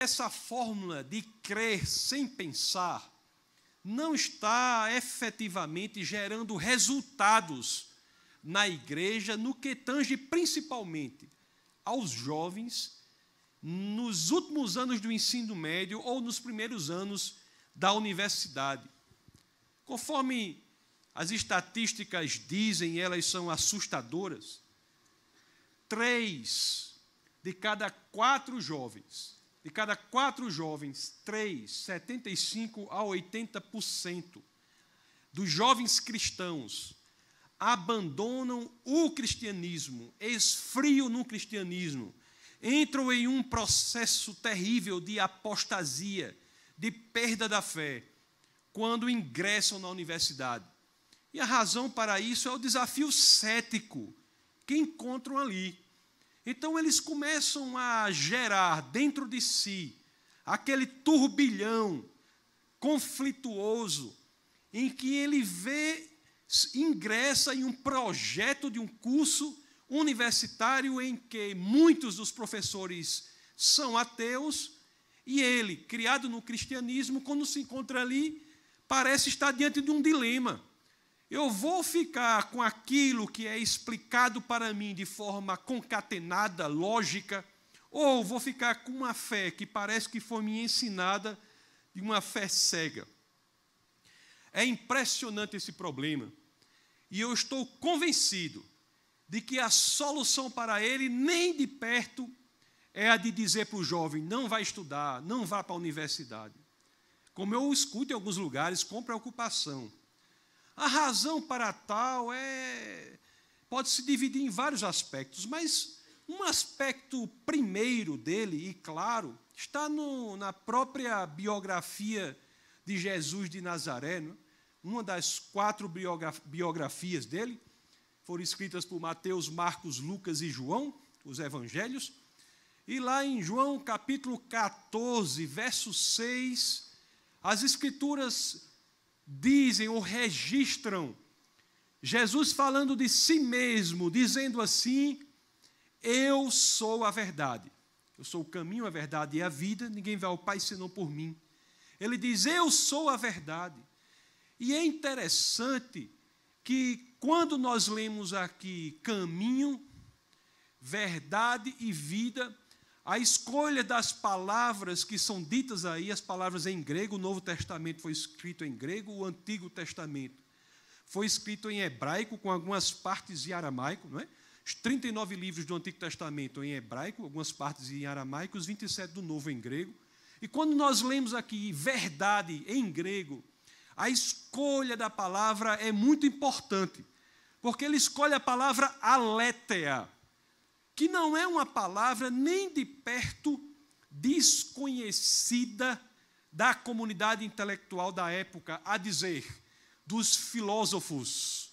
essa fórmula de crer sem pensar não está efetivamente gerando resultados na igreja no que tange principalmente aos jovens nos últimos anos do ensino médio ou nos primeiros anos da universidade. Conforme as estatísticas dizem, elas são assustadoras, 3 de cada 4 jovens, 3, 75% a 80% dos jovens cristãos abandonam o cristianismo, esfriam no cristianismo, entram em um processo terrível de apostasia, de perda da fé, quando ingressam na universidade. E a razão para isso é o desafio cético que encontram ali. Então, eles começam a gerar dentro de si aquele turbilhão conflituoso em que ele ingressa em um projeto de um curso universitário em que muitos dos professores são ateus e ele, criado no cristianismo, quando se encontra ali, parece estar diante de um dilema. Eu vou ficar com aquilo que é explicado para mim de forma concatenada, lógica, ou vou ficar com uma fé que parece que foi me ensinada de uma fé cega. É impressionante esse problema. E eu estou convencido de que a solução para ele, nem de perto, é a de dizer para o jovem, não vai estudar, não vá para a universidade. Como eu escuto em alguns lugares, com preocupação. A razão para tal pode se dividir em vários aspectos, mas um aspecto primeiro dele, e claro, está na própria biografia de Jesus de Nazaré. Não? Uma das 4 biografias dele foram escritas por Mateus, Marcos, Lucas e João, os evangelhos. E lá em João, capítulo 14, verso 6, as Escrituras dizem ou registram Jesus falando de si mesmo, dizendo assim, eu sou a verdade. Eu sou o caminho, a verdade e a vida, ninguém vai ao Pai senão por mim. Ele diz, eu sou a verdade. E é interessante que quando nós lemos aqui caminho, verdade e vida, a escolha das palavras que são ditas aí, as palavras em grego, o Novo Testamento foi escrito em grego, o Antigo Testamento foi escrito em hebraico, com algumas partes em aramaico, não é? Os 39 livros do Antigo Testamento em hebraico, algumas partes em aramaico, os 27 do Novo em grego. E quando nós lemos aqui verdade em grego, a escolha da palavra é muito importante, porque ele escolhe a palavra aletheia, que não é uma palavra nem de perto desconhecida da comunidade intelectual da época, a dizer, dos filósofos.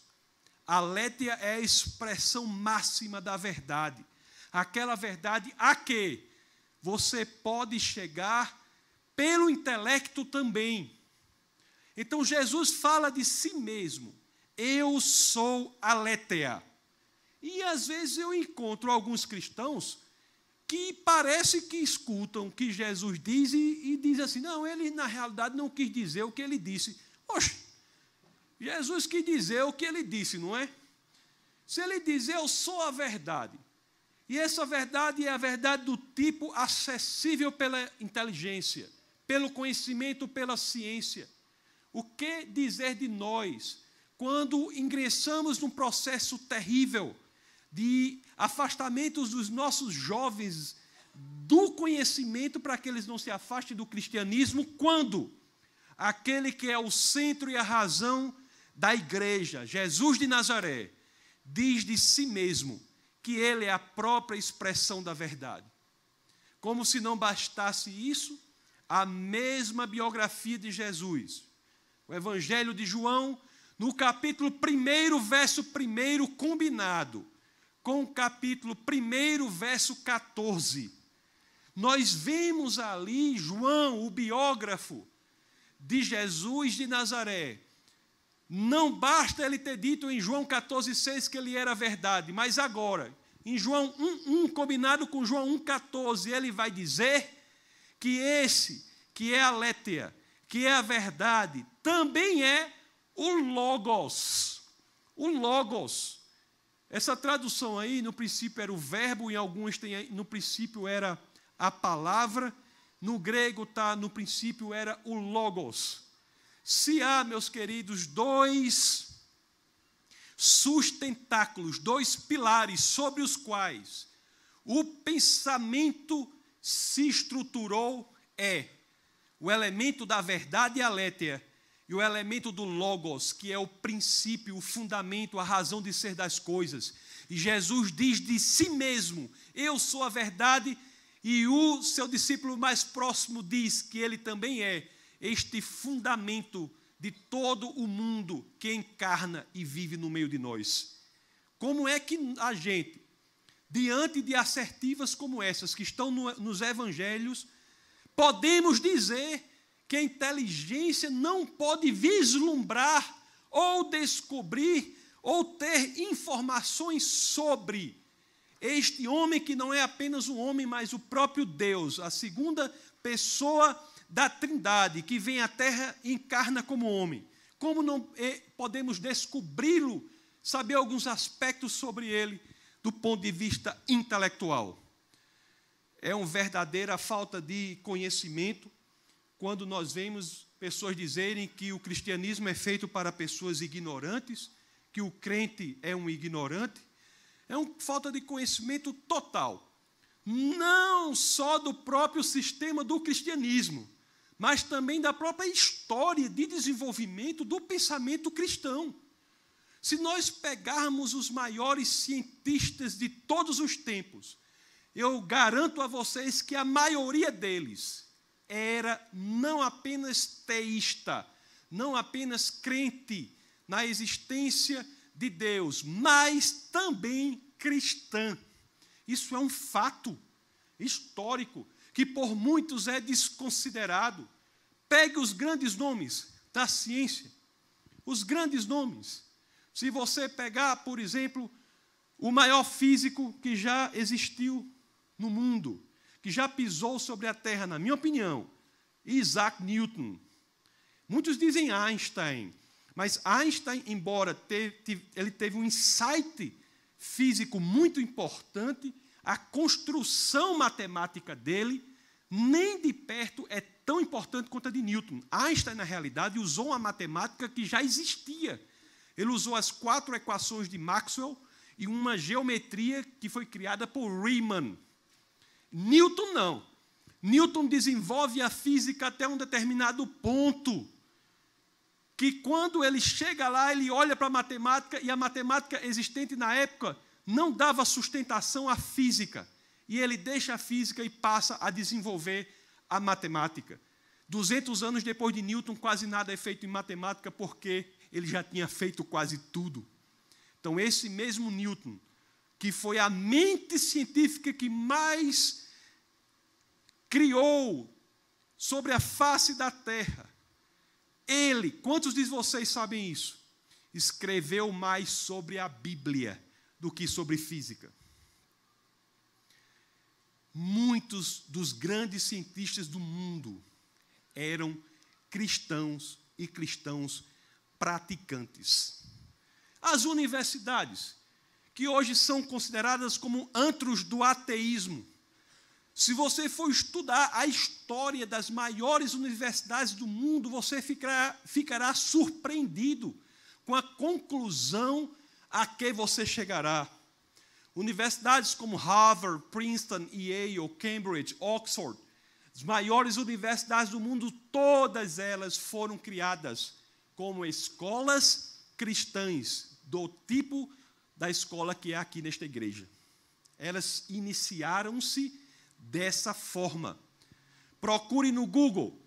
Aletheia é a expressão máxima da verdade, aquela verdade a que você pode chegar pelo intelecto também. Então Jesus fala de si mesmo, eu sou aletheia. E às vezes eu encontro alguns cristãos que parece que escutam o que Jesus diz e dizem assim, não, ele na realidade não quis dizer o que ele disse. Oxe, Jesus quis dizer o que ele disse, não é? Se ele diz, eu sou a verdade, e essa verdade é a verdade do tipo acessível pela inteligência, pelo conhecimento, pela ciência, o que dizer de nós quando ingressamos num processo terrível de afastamentos dos nossos jovens do conhecimento para que eles não se afastem do cristianismo, quando aquele que é o centro e a razão da igreja, Jesus de Nazaré, diz de si mesmo que ele é a própria expressão da verdade. Como se não bastasse isso, a mesma biografia de Jesus, o Evangelho de João, no capítulo 1, verso 1, combinado com o capítulo 1, verso 14, nós vemos ali João, o biógrafo de Jesus de Nazaré. Não basta ele ter dito em João 14,6 que ele era a verdade, mas agora, em João 1,1, combinado com João 1,14, ele vai dizer que esse, que é a aletheia, que é a verdade, também é o Logos. O Logos. Essa tradução aí, no princípio era o verbo, em alguns tem, no princípio era a palavra, no grego tá, no princípio era o Logos. Se há, meus queridos, dois sustentáculos, dois pilares sobre os quais o pensamento se estruturou, é o elemento da verdade aletheia e o elemento do Logos, que é o princípio, o fundamento, a razão de ser das coisas. E Jesus diz de si mesmo: eu sou a verdade, e o seu discípulo mais próximo diz que ele também é este fundamento de todo o mundo que encarna e vive no meio de nós. Como é que a gente, diante de assertivas como essas que estão nos evangelhos, podemos dizer que a inteligência não pode vislumbrar ou descobrir ou ter informações sobre este homem que não é apenas um homem, mas o próprio Deus, a segunda pessoa da Trindade, que vem à Terra e encarna como homem? Como não podemos descobri-lo, saber alguns aspectos sobre ele do ponto de vista intelectual? É uma verdadeira falta de conhecimento quando nós vemos pessoas dizerem que o cristianismo é feito para pessoas ignorantes, que o crente é um ignorante. É uma falta de conhecimento total, não só do próprio sistema do cristianismo, mas também da própria história de desenvolvimento do pensamento cristão. Se nós pegarmos os maiores cientistas de todos os tempos, eu garanto a vocês que a maioria deles era não apenas teísta, não apenas crente na existência de Deus, mas também cristã. Isso é um fato histórico que por muitos é desconsiderado. Pegue os grandes nomes da ciência, os grandes nomes. Se você pegar, por exemplo, o maior físico que já existiu no mundo, que já pisou sobre a Terra, na minha opinião, Isaac Newton. Muitos dizem Einstein, mas Einstein, embora ele teve um insight físico muito importante, a construção matemática dele, nem de perto é tão importante quanto a de Newton. Einstein, na realidade, usou uma matemática que já existia. Ele usou as 4 equações de Maxwell e uma geometria que foi criada por Riemann. Newton não. Newton desenvolve a física até um determinado ponto, que quando ele chega lá, ele olha para a matemática, e a matemática existente na época não dava sustentação à física. E ele deixa a física e passa a desenvolver a matemática. 200 anos depois de Newton, quase nada é feito em matemática, porque ele já tinha feito quase tudo. Então, esse mesmo Newton, que foi a mente científica que mais criou sobre a face da Terra, ele, quantos de vocês sabem isso? Escreveu mais sobre a Bíblia do que sobre física. Muitos dos grandes cientistas do mundo eram cristãos e cristãos praticantes. As universidades, que hoje são consideradas como antros do ateísmo, se você for estudar a história das maiores universidades do mundo, você ficará surpreendido com a conclusão a que você chegará. Universidades como Harvard, Princeton, Yale, Cambridge, Oxford, as maiores universidades do mundo, todas elas foram criadas como escolas cristãs, do tipo da escola que é aqui nesta igreja. Elas iniciaram-se dessa forma. Procure no Google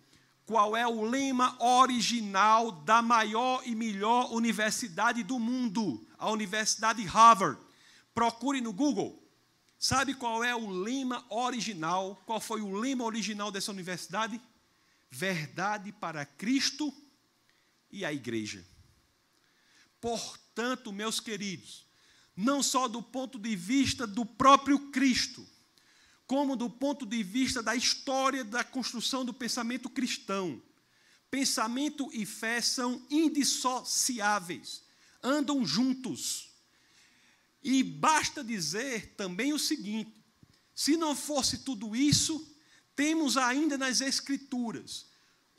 qual é o lema original da maior e melhor universidade do mundo, a Universidade Harvard. Procure no Google. Sabe qual é o lema original? Qual foi o lema original dessa universidade? Verdade para Cristo e a igreja. Portanto, meus queridos, não só do ponto de vista do próprio Cristo, como do ponto de vista da história da construção do pensamento cristão. Pensamento e fé são indissociáveis, andam juntos. E basta dizer também o seguinte: se não fosse tudo isso, temos ainda nas Escrituras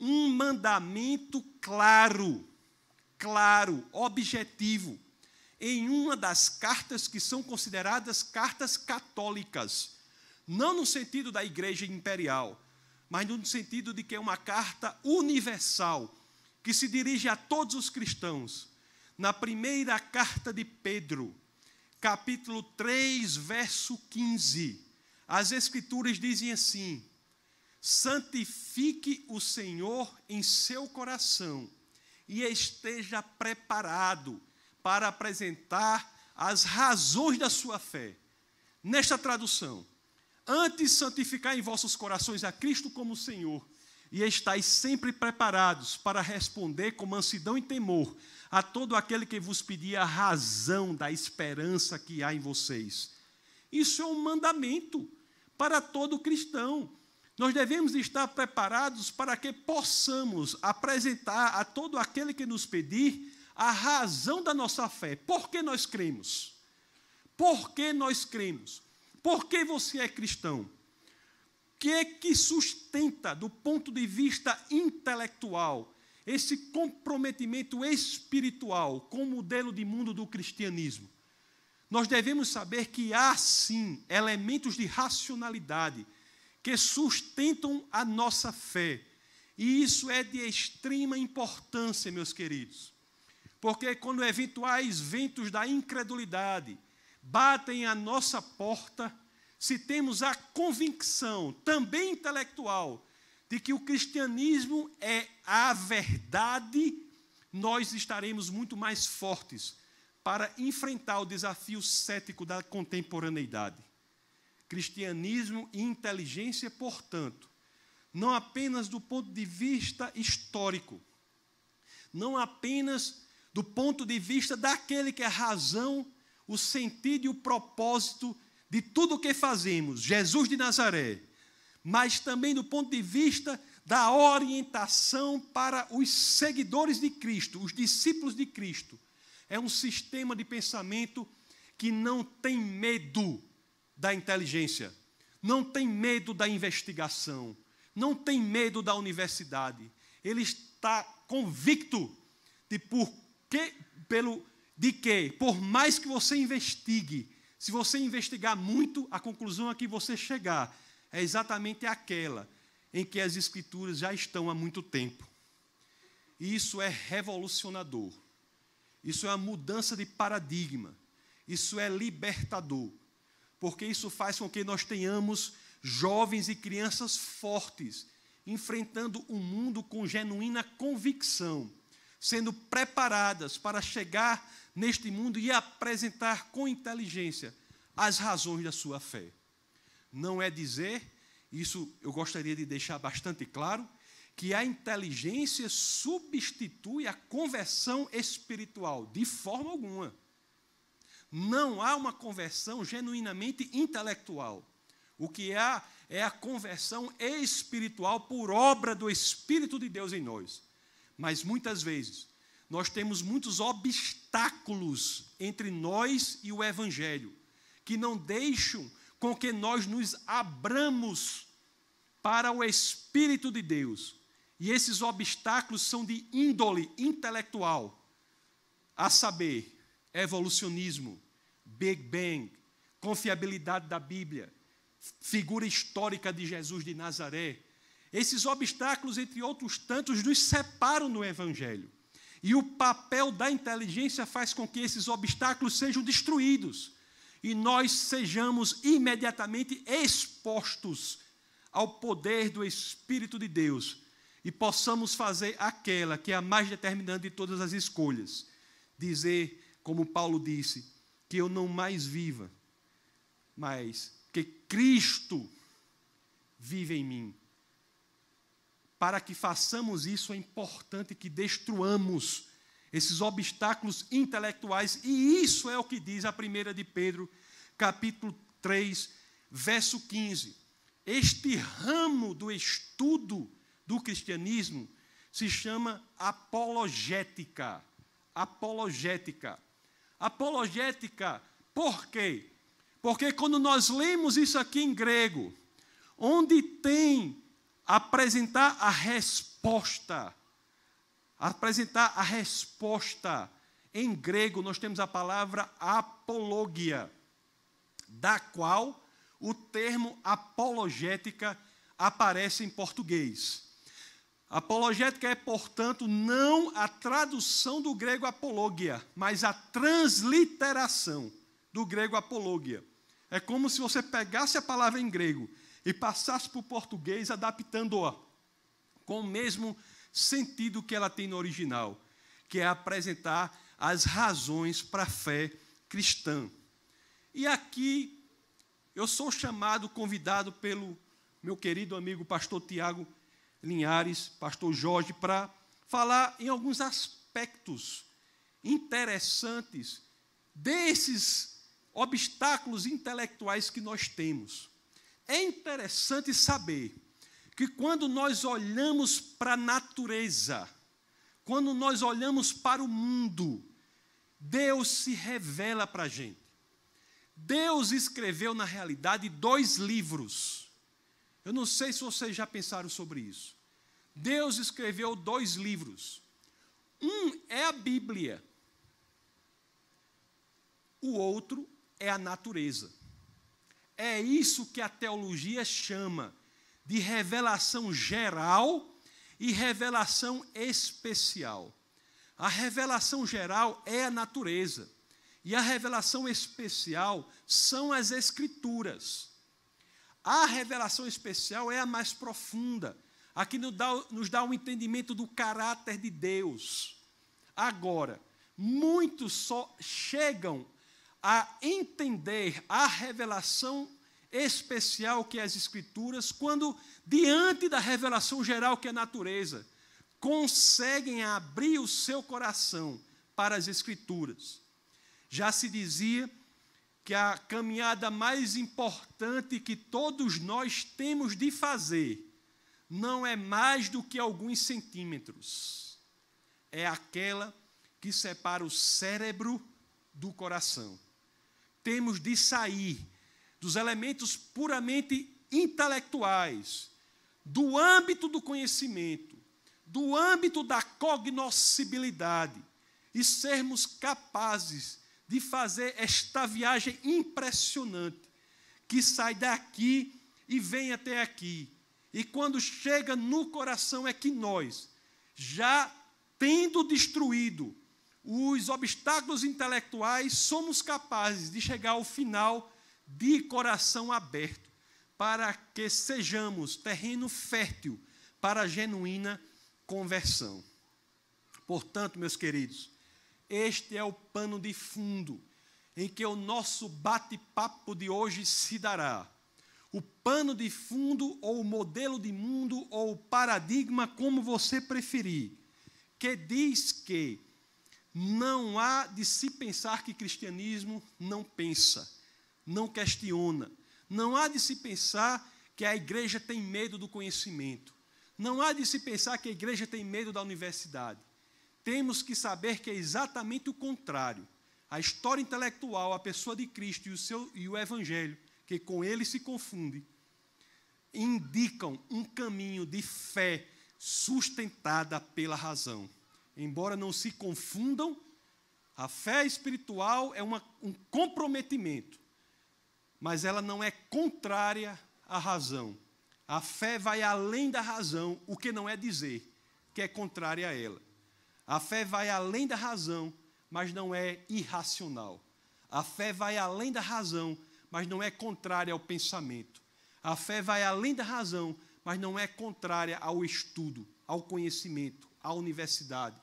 um mandamento claro, objetivo, em uma das cartas que são consideradas cartas católicas, não no sentido da Igreja Imperial, mas no sentido de que é uma carta universal, que se dirige a todos os cristãos. Na primeira carta de Pedro, capítulo 3, verso 15, as Escrituras dizem assim: santifique o Senhor em seu coração e esteja preparado para apresentar as razões da sua fé. Nesta tradução, antes santificai em vossos corações a Cristo como Senhor, e estáis sempre preparados para responder com mansidão e temor a todo aquele que vos pedir a razão da esperança que há em vocês. Isso é um mandamento para todo cristão. Nós devemos estar preparados para que possamos apresentar a todo aquele que nos pedir a razão da nossa fé. Por que nós cremos? Por que nós cremos? Por que você é cristão? O que é que sustenta, do ponto de vista intelectual, esse comprometimento espiritual com o modelo de mundo do cristianismo? Nós devemos saber que há, sim, elementos de racionalidade que sustentam a nossa fé. E isso é de extrema importância, meus queridos. Porque quando eventuais ventos da incredulidade batem à nossa porta, se temos a convicção, também intelectual, de que o cristianismo é a verdade, nós estaremos muito mais fortes para enfrentar o desafio cético da contemporaneidade. Cristianismo e inteligência, portanto, não apenas do ponto de vista histórico, não apenas do ponto de vista daquele que é a razão, o sentido e o propósito de tudo o que fazemos, Jesus de Nazaré, mas também do ponto de vista da orientação para os seguidores de Cristo, os discípulos de Cristo. É um sistema de pensamento que não tem medo da inteligência, não tem medo da investigação, não tem medo da universidade. Ele está convicto de que, por mais que você investigue, se você investigar muito, a conclusão a que você chegar é exatamente aquela em que as Escrituras já estão há muito tempo. E isso é revolucionador. Isso é uma mudança de paradigma. Isso é libertador. Porque isso faz com que nós tenhamos jovens e crianças fortes, enfrentando o mundo com genuína convicção, sendo preparadas para chegar neste mundo e apresentar com inteligência as razões da sua fé. Não é dizer, isso eu gostaria de deixar bastante claro, que a inteligência substitui a conversão espiritual, de forma alguma. Não há uma conversão genuinamente intelectual. O que há é a conversão espiritual por obra do Espírito de Deus em nós. Mas muitas vezes nós temos muitos obstáculos entre nós e o Evangelho, que não deixam com que nós nos abramos para o Espírito de Deus. E esses obstáculos são de índole intelectual, a saber, evolucionismo, Big Bang, confiabilidade da Bíblia, figura histórica de Jesus de Nazaré. Esses obstáculos, entre outros tantos, nos separam do Evangelho. E o papel da inteligência faz com que esses obstáculos sejam destruídos e nós sejamos imediatamente expostos ao poder do Espírito de Deus e possamos fazer aquela que é a mais determinante de todas as escolhas. Dizer, como Paulo disse, que eu não mais viva, mas que Cristo vive em mim. Para que façamos isso, é importante que destruamos esses obstáculos intelectuais, e isso é o que diz a 1 de Pedro, capítulo 3, verso 15. Este ramo do estudo do cristianismo se chama apologética. Apologética. Apologética, por quê? Porque quando nós lemos isso aqui em grego, onde tem apresentar a resposta em grego, nós temos a palavra apologia, da qual o termo apologética aparece em português. Apologética é, portanto, não a tradução do grego apologia, mas a transliteração do grego apologia. É como se você pegasse a palavra em grego e passasse para o português, adaptando-a com o mesmo sentido que ela tem no original, que é apresentar as razões para a fé cristã. E aqui eu sou chamado, convidado pelo meu querido amigo pastor Tiago Linhares, pastor Jorge, para falar em alguns aspectos interessantes desses obstáculos intelectuais que nós temos. É interessante saber que quando nós olhamos para a natureza, quando nós olhamos para o mundo, Deus se revela para a gente. Deus escreveu, na realidade, 2 livros. Eu não sei se vocês já pensaram sobre isso. Deus escreveu 2 livros. Um é a Bíblia. O outro é a natureza. É isso que a teologia chama de revelação geral e revelação especial. A revelação geral é a natureza. E a revelação especial são as Escrituras. A revelação especial é a mais profunda, a que nos dá um entendimento do caráter de Deus. Agora, muitos só chegam a entender a revelação especial que é as Escrituras quando, diante da revelação geral que é a natureza, conseguem abrir o seu coração para as Escrituras. Já se dizia que a caminhada mais importante que todos nós temos de fazer não é mais do que alguns centímetros. É aquela que separa o cérebro do coração. Temos de sair dos elementos puramente intelectuais, do âmbito do conhecimento, do âmbito da cognoscibilidade, e sermos capazes de fazer esta viagem impressionante, que sai daqui e vem até aqui. E quando chega no coração é que nós, já tendo destruído os obstáculos intelectuais, somos capazes de chegar ao final de coração aberto, para que sejamos terreno fértil para a genuína conversão. Portanto, meus queridos, este é o pano de fundo em que o nosso bate-papo de hoje se dará. O pano de fundo, ou o modelo de mundo, ou o paradigma, como você preferir, que diz que não há de se pensar que cristianismo não pensa, não questiona. Não há de se pensar que a igreja tem medo do conhecimento. Não há de se pensar que a igreja tem medo da universidade. Temos que saber que é exatamente o contrário. A história intelectual, a pessoa de Cristo e o Evangelho, que com ele se confunde, indicam um caminho de fé sustentada pela razão. Embora não se confundam, a fé espiritual é um comprometimento, mas ela não é contrária à razão. A fé vai além da razão, o que não é dizer que é contrária a ela. A fé vai além da razão, mas não é irracional. A fé vai além da razão, mas não é contrária ao pensamento. A fé vai além da razão, mas não é contrária ao estudo, ao conhecimento, à universidade.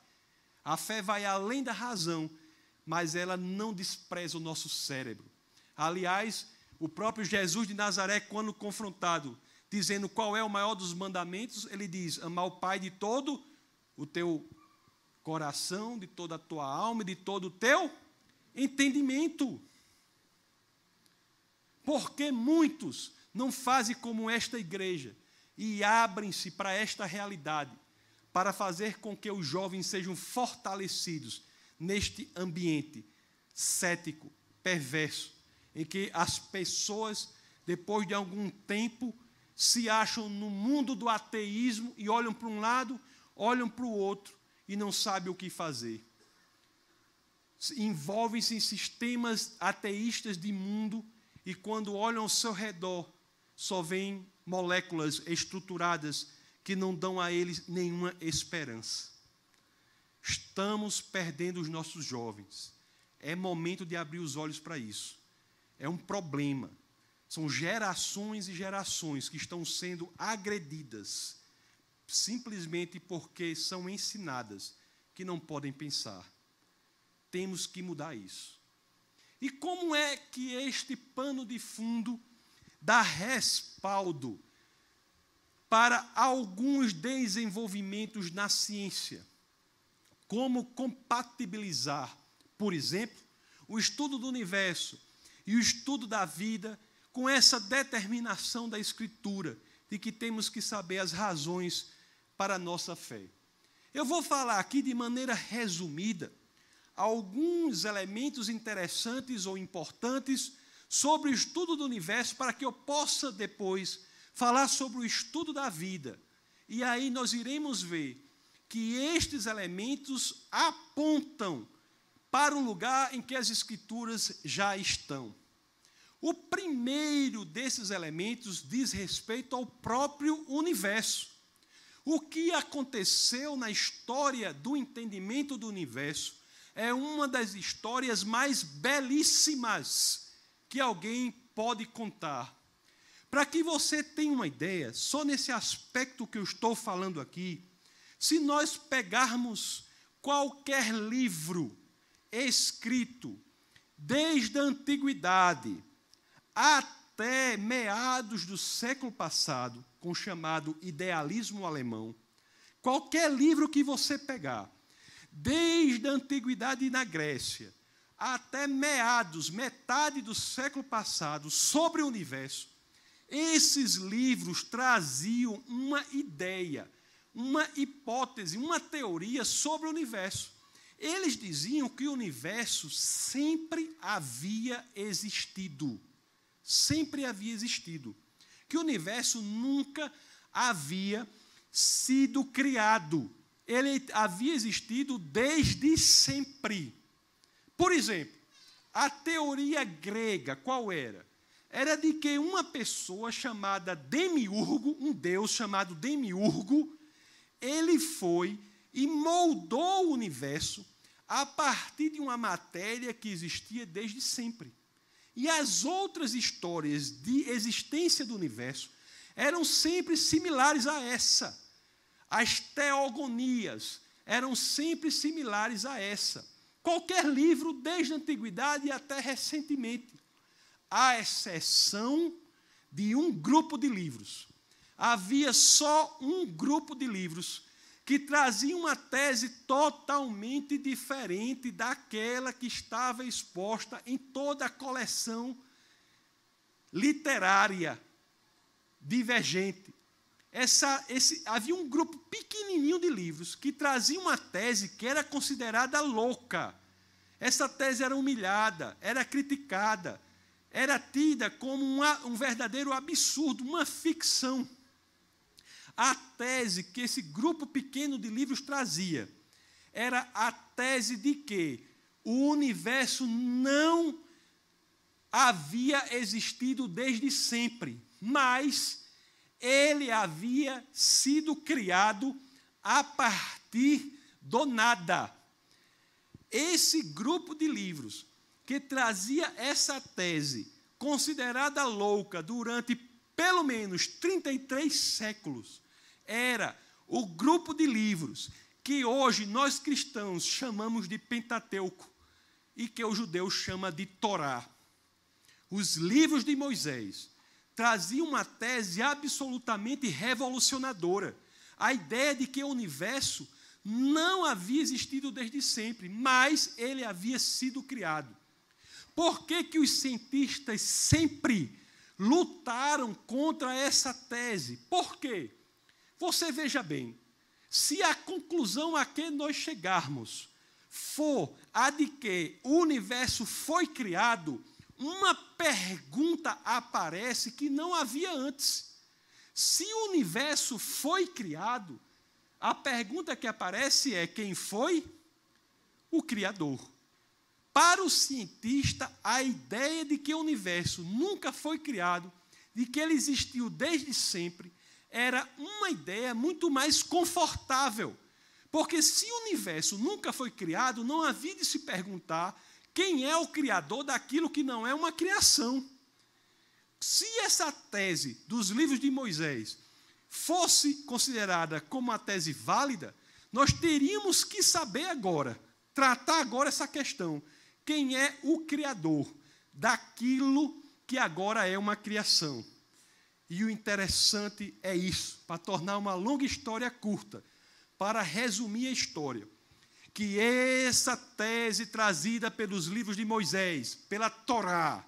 A fé vai além da razão, mas ela não despreza o nosso cérebro. Aliás, o próprio Jesus de Nazaré, quando confrontado, dizendo qual é o maior dos mandamentos, ele diz: amar o Pai de todo o teu coração, de toda a tua alma e de todo o teu entendimento. Porque muitos não fazem como esta igreja e abrem-se para esta realidade, para fazer com que os jovens sejam fortalecidos neste ambiente cético, perverso, em que as pessoas, depois de algum tempo, se acham no mundo do ateísmo e olham para um lado, olham para o outro e não sabem o que fazer. Envolvem-se em sistemas ateístas de mundo e, quando olham ao seu redor, só veem moléculas estruturadas que não dão a eles nenhuma esperança. Estamos perdendo os nossos jovens. É momento de abrir os olhos para isso. É um problema. São gerações e gerações que estão sendo agredidas simplesmente porque são ensinadas que não podem pensar. Temos que mudar isso. E como é que este pano de fundo dá respaldo para alguns desenvolvimentos na ciência? Como compatibilizar, por exemplo, o estudo do universo e o estudo da vida com essa determinação da Escritura de que temos que saber as razões para a nossa fé. Eu vou falar aqui de maneira resumida alguns elementos interessantes ou importantes sobre o estudo do universo para que eu possa depois falar sobre o estudo da vida. E aí nós iremos ver que estes elementos apontam para o lugar em que as Escrituras já estão. O primeiro desses elementos diz respeito ao próprio universo. O que aconteceu na história do entendimento do universo é uma das histórias mais belíssimas que alguém pode contar. Para que você tenha uma ideia, só nesse aspecto que eu estou falando aqui, se nós pegarmos qualquer livro escrito desde a antiguidade até meados do século passado, com o chamado idealismo alemão, qualquer livro que você pegar, desde a antiguidade na Grécia até metade do século passado, sobre o universo, esses livros traziam uma ideia, uma hipótese, uma teoria sobre o universo. Eles diziam que o universo sempre havia existido. Sempre havia existido. Que o universo nunca havia sido criado. Ele havia existido desde sempre. Por exemplo, a teoria grega, qual era? Era de que uma pessoa chamada Demiurgo, um deus chamado Demiurgo, ele foi e moldou o universo a partir de uma matéria que existia desde sempre. E as outras histórias de existência do universo eram sempre similares a essa. As teogonias eram sempre similares a essa. Qualquer livro, desde a antiguidade até recentemente, à exceção de um grupo de livros. Havia só um grupo de livros que trazia uma tese totalmente diferente daquela que estava exposta em toda a coleção literária divergente. Havia um grupo pequenininho de livros que trazia uma tese que era considerada louca. Essa tese era humilhada, era criticada, era tida como um verdadeiro absurdo, uma ficção. A tese que esse grupo pequeno de livros trazia era a tese de que o universo não havia existido desde sempre, mas ele havia sido criado a partir do nada. Esse grupo de livros que trazia essa tese, considerada louca durante pelo menos 33 séculos, era o grupo de livros que hoje nós cristãos chamamos de Pentateuco e que o judeu chama de Torá. Os livros de Moisés traziam uma tese absolutamente revolucionadora. A ideia de que o universo não havia existido desde sempre, mas ele havia sido criado. Por que que os cientistas sempre lutaram contra essa tese. Por quê? Você veja bem, se a conclusão a que nós chegarmos for a de que o universo foi criado, uma pergunta aparece que não havia antes. Se o universo foi criado, a pergunta que aparece é: quem foi? O Criador. Para o cientista, a ideia de que o universo nunca foi criado, de que ele existiu desde sempre, era uma ideia muito mais confortável. Porque se o universo nunca foi criado, não havia de se perguntar quem é o criador daquilo que não é uma criação. Se essa tese dos livros de Moisés fosse considerada como uma tese válida, nós teríamos que saber agora, tratar agora essa questão. Quem é o criador daquilo que agora é uma criação? E o interessante é isso, para tornar uma longa história curta, para resumir a história, que essa tese trazida pelos livros de Moisés, pela Torá,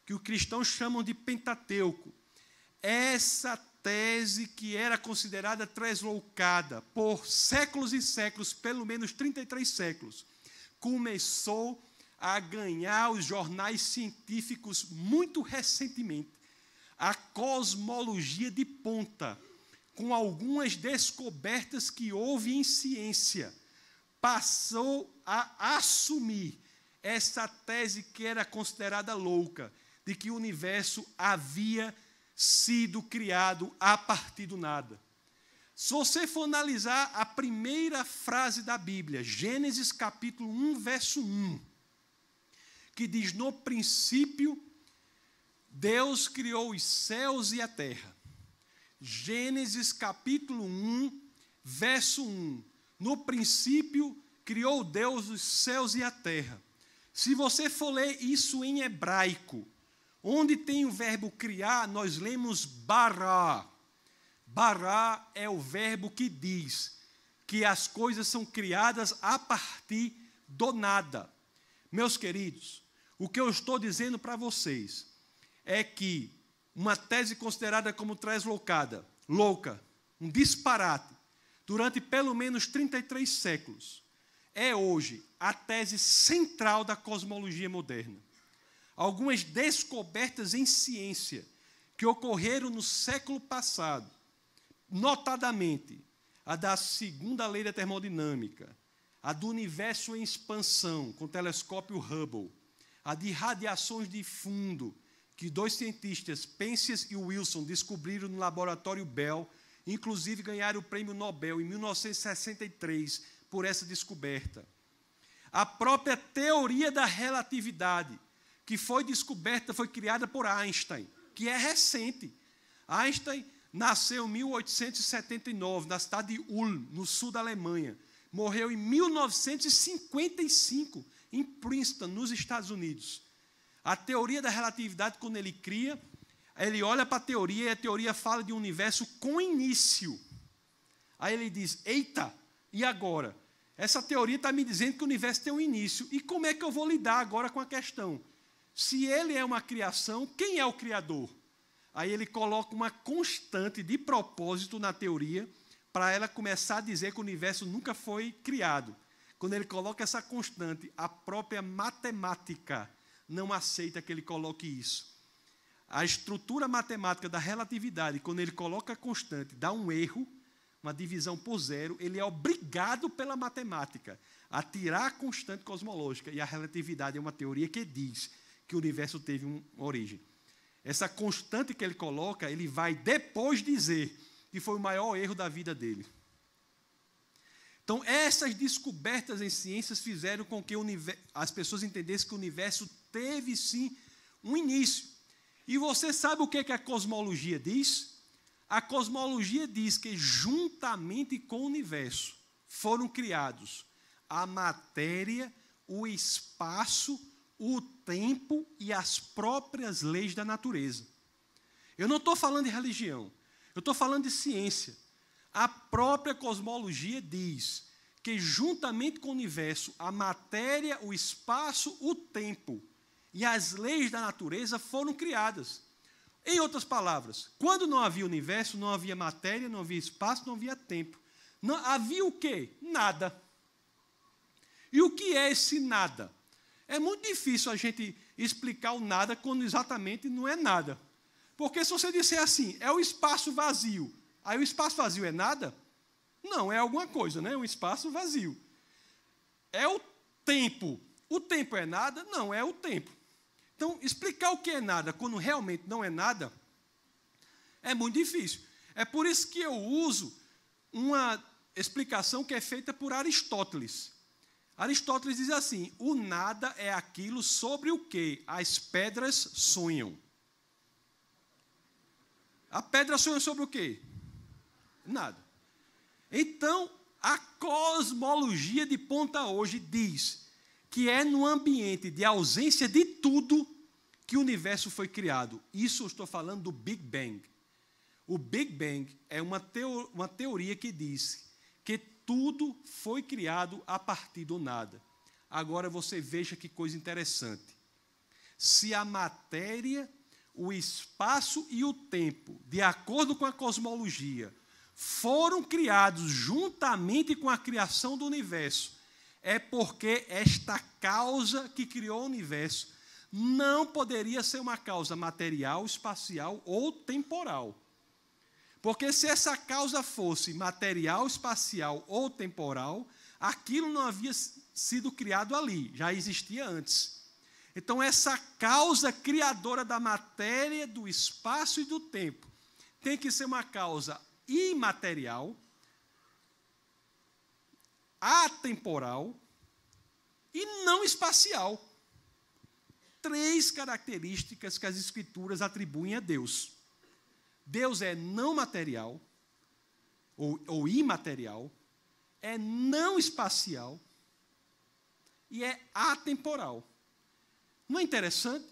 que os cristãos chamam de Pentateuco, essa tese que era considerada tresloucada por séculos e séculos, pelo menos 33 séculos, começou a ganhar os jornais científicos muito recentemente. A cosmologia de ponta, com algumas descobertas que houve em ciência, passou a assumir essa tese que era considerada louca, de que o universo havia sido criado a partir do nada. Se você for analisar a primeira frase da Bíblia, Gênesis capítulo 1, verso 1, que diz: no princípio, Deus criou os céus e a terra. Gênesis capítulo 1, verso 1. No princípio, criou Deus os céus e a terra. Se você for ler isso em hebraico, onde tem o verbo criar, nós lemos bará. Bará é o verbo que diz que as coisas são criadas a partir do nada. Meus queridos, o que eu estou dizendo para vocês é que uma tese considerada como tresloucada, louca, um disparate, durante pelo menos 33 séculos, é hoje a tese central da cosmologia moderna. Algumas descobertas em ciência que ocorreram no século passado, notadamente a da segunda lei da termodinâmica, a do universo em expansão, com o telescópio Hubble, a de radiações de fundo, que dois cientistas, Penzias e Wilson, descobriram no laboratório Bell, inclusive ganharam o prêmio Nobel em 1963 por essa descoberta. A própria teoria da relatividade, que foi descoberta, foi criada por Einstein, que é recente. Einstein nasceu em 1879, na cidade de Ulm, no sul da Alemanha. Morreu em 1955, em Princeton, nos Estados Unidos. A teoria da relatividade, quando ele cria, ele olha para a teoria e a teoria fala de um universo com início. Aí ele diz: eita, e agora? Essa teoria está me dizendo que o universo tem um início. E como é que eu vou lidar agora com a questão? Se ele é uma criação, quem é o Criador? Aí ele coloca uma constante de propósito na teoria para ela começar a dizer que o universo nunca foi criado. Quando ele coloca essa constante, a própria matemática não aceita que ele coloque isso. A estrutura matemática da relatividade, quando ele coloca a constante, dá um erro, uma divisão por zero, ele é obrigado pela matemática a tirar a constante cosmológica. E a relatividade é uma teoria que diz que o universo teve uma origem. Essa constante que ele coloca, ele vai depois dizer que foi o maior erro da vida dele. Então, essas descobertas em ciências fizeram com que as pessoas entendessem que o universo teve, sim, um início. E você sabe o que a cosmologia diz? A cosmologia diz que, juntamente com o universo, foram criados a matéria, o espaço, o tempo e as próprias leis da natureza. Eu não estou falando de religião, eu estou falando de ciência. A própria cosmologia diz que, juntamente com o universo, a matéria, o espaço, o tempo e as leis da natureza foram criadas. Em outras palavras, quando não havia universo, não havia matéria, não havia espaço, não havia tempo. Não, havia o quê? Nada. E o que é esse nada? É muito difícil a gente explicar o nada quando exatamente não é nada. Porque se você disser assim, é o espaço vazio, aí o espaço vazio é nada? Não, é alguma coisa, né? Um espaço vazio. É o tempo. O tempo é nada? Não, é o tempo. Então, explicar o que é nada quando realmente não é nada é muito difícil. É por isso que eu uso uma explicação que é feita por Aristóteles. Aristóteles diz assim, o nada é aquilo sobre o que as pedras sonham. A pedra sonha sobre o quê? Nada. Então, a cosmologia de ponta hoje diz que é no ambiente de ausência de tudo que o universo foi criado. Isso eu estou falando do Big Bang. O Big Bang é uma teoria que diz que tudo foi criado a partir do nada. Agora você veja que coisa interessante. Se a matéria, o espaço e o tempo, de acordo com a cosmologia, foram criados juntamente com a criação do universo, é porque esta causa que criou o universo não poderia ser uma causa material, espacial ou temporal. Porque se essa causa fosse material, espacial ou temporal, aquilo não havia sido criado ali, já existia antes. Então, essa causa criadora da matéria, do espaço e do tempo tem que ser uma causa imaterial, atemporal e não espacial. 3 características que as Escrituras atribuem a Deus. Deus é não material, ou imaterial, é não espacial e é atemporal. Não é interessante?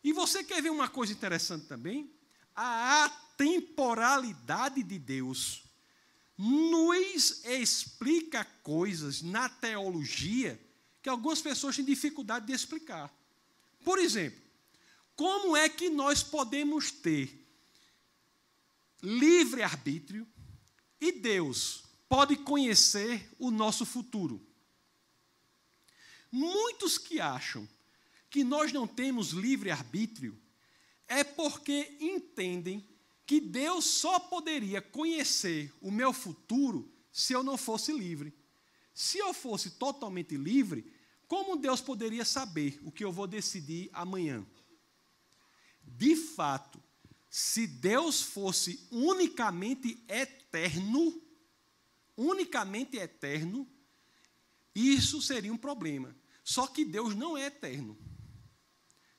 E você quer ver uma coisa interessante também? A atemporalidade de Deus nos explica coisas na teologia que algumas pessoas têm dificuldade de explicar. Por exemplo, como é que nós podemos ter livre-arbítrio e Deus pode conhecer o nosso futuro? Muitos que acham que nós não temos livre-arbítrio é porque entendem que Deus só poderia conhecer o meu futuro se eu não fosse livre. Se eu fosse totalmente livre, como Deus poderia saber o que eu vou decidir amanhã? De fato, se Deus fosse unicamente eterno, isso seria um problema. Só que Deus não é eterno.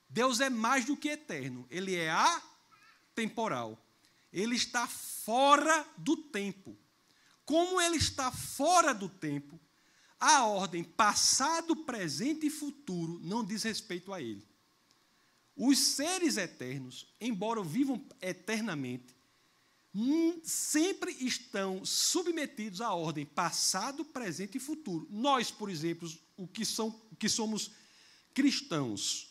Deus é mais do que eterno. Ele é atemporal. Ele está fora do tempo. Como ele está fora do tempo, a ordem passado, presente e futuro não diz respeito a ele. Os seres eternos, embora vivam eternamente, sempre estão submetidos à ordem passado, presente e futuro. Nós, por exemplo, o que somos cristãos,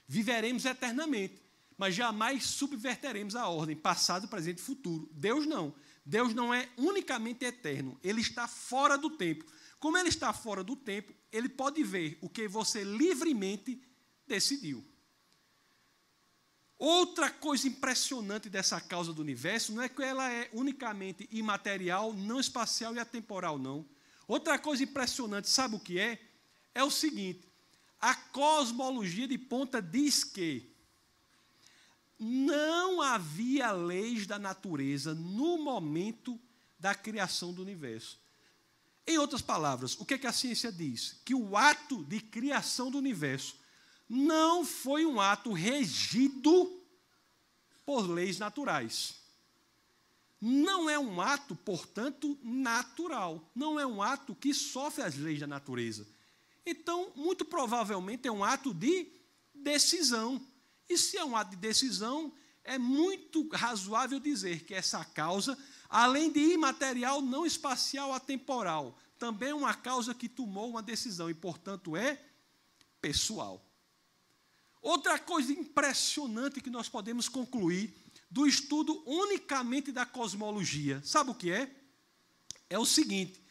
viveremos eternamente, mas jamais subverteremos a ordem passado, presente e futuro. Deus não. Deus não é unicamente eterno, ele está fora do tempo. Como ele está fora do tempo, ele pode ver o que você livremente decidiu. Outra coisa impressionante dessa causa do universo não é que ela é unicamente imaterial, não espacial e atemporal, não. Outra coisa impressionante, sabe o que é? É o seguinte, a cosmologia de ponta diz que não havia leis da natureza no momento da criação do universo. Em outras palavras, o que é que a ciência diz? Que o ato de criação do universo não foi um ato regido por leis naturais. Não é um ato, portanto, natural. Não é um ato que sofre as leis da natureza. Então, muito provavelmente, é um ato de decisão. E se é um ato de decisão, é muito razoável dizer que essa causa, além de imaterial, não espacial, atemporal, também é uma causa que tomou uma decisão e, portanto, é pessoal. Outra coisa impressionante que nós podemos concluir do estudo unicamente da cosmologia, sabe o que é? É o seguinte: